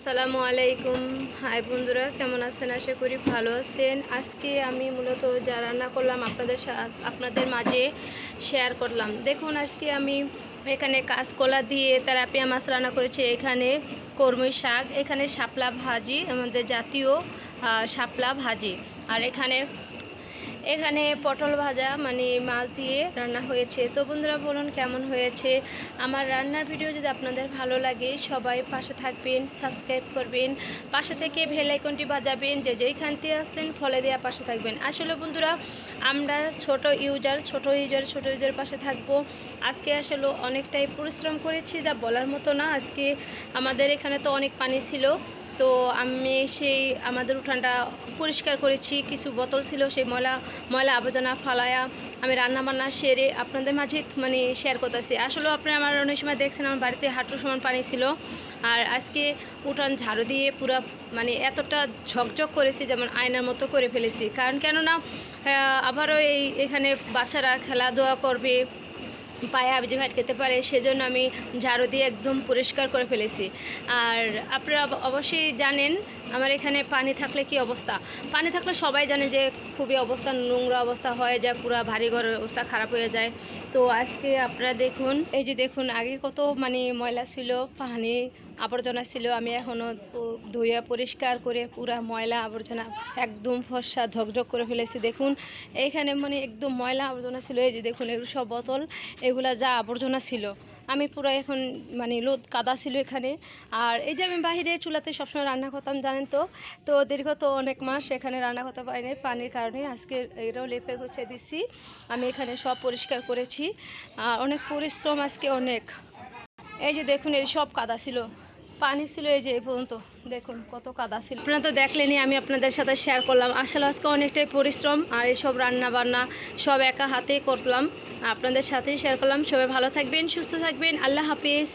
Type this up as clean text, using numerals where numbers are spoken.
আসসালামু আলাইকুম। হাই বন্ধুরা, কেমন আছেন? আশা করি ভালো আছেন। আজকে আমি মূলত যা রান্না করলাম আপনাদের মাঝে শেয়ার করলাম। দেখুন, আজকে আমি এখানে কাঁচকলা দিয়ে তেলাপিয়া মাছ রান্না করেছি, এখানে কর্মী শাক, এখানে শাপলা ভাজি, আমাদের জাতীয় শাপলা ভাজি, আর এখানে এখানে পটল ভাজা মানে মাছ দিয়ে রান্না হয়েছে। তো বন্ধুরা, বলুন কেমন হয়েছে আমার রান্নার ভিডিও। যদি আপনাদের ভালো লাগে সবাই পাশে থাকবেন, সাবস্ক্রাইব করবেন, পাশে থেকে বেল আইকনটি বাজাবেন, যে যেইখান থেকে আসছেন ফলো দেওয়া পাশে থাকবেন। আসলে বন্ধুরা, আমরা ছোট ইউজার পাশে থাকবো। আজকে আসলে অনেকটাই পরিশ্রম করেছি, যা বলার মতো না। আজকে আমাদের এখানে তো অনেক পানি ছিল, তো আমি সেই আমাদের উঠানটা পরিষ্কার করেছি। কিছু বোতল ছিল, সেই ময়লা আবর্জনা ফালায়া আমি রান্নাবান্না সেরে আপনাদের মাঝে মানে শেয়ার করতেছি। আসলে আপনারা আমার অনেক সময় দেখছেন আমার বাড়িতে হাঁটুর সমান পানি ছিল, আর আজকে উঠান ঝাড়ু দিয়ে পুরো মানে এতটা ঝকঝক করেছি, যেমন আয়নার মতো করে ফেলেছি। কারণ কেননা আবারও এখানে বাচ্চারা খেলাধুলা করবে, পায়ে আবজি ভাট খেতে পারে, সেজন্য আমি ঝাড়ু দিয়ে একদম পরিষ্কার করে ফেলেছি। আর আপনারা অবশ্যই জানেন আমার এখানে পানি থাকলে কি অবস্থা। পানি থাকলে সবাই জানে যে খুবই অবস্থা নোংরা অবস্থা হয়ে যায়, পুরো ভারী ঘরের অবস্থা খারাপ হয়ে যায়। তো আজকে আপনারা দেখুন, এই যে দেখুন, আগে কত মানে ময়লা ছিল, পানি আবর্জনা ছিল, আমি এখনও ধুয়ে পরিষ্কার করে পুরা ময়লা আবর্জনা একদম ফর্সা ঝকঝক করে ফেলেছি। দেখুন এইখানে মানে একদম ময়লা আবর্জনা ছিল, এই যে দেখুন এগুলো সব বোতল, এগুলা যা আবর্জনা ছিল আমি পুরো এখন মানে লোদ কাদা ছিল এখানে। আর এই যে আমি বাইরে চুলাতে সবসময় রান্না করতাম জানেন তো, তো দীর্ঘ তো অনেক মাস এখানে রান্না করতে পারিনি পানির কারণে। আজকে এটাও লেপে গুছিয়ে দিচ্ছি, আমি এখানে সব পরিষ্কার করেছি। আর অনেক পরিশ্রম আজকে অনেক। এই যে দেখুন এই সব কাদা ছিল, পানি ছিল, এই যে এই পর্যন্ত দেখুন কত কাদা ছিল। আপনারা তো দেখলেনই, আমি আপনাদের সাথে শেয়ার করলাম। আসলে আজকে অনেকটাই পরিশ্রম, আর এসব রান্না বান্না সব একা হাতেই করলাম, আপনাদের সাথেই শেয়ার করলাম। সবাই ভালো থাকবেন, সুস্থ থাকবেন, আল্লাহ হাফিজ।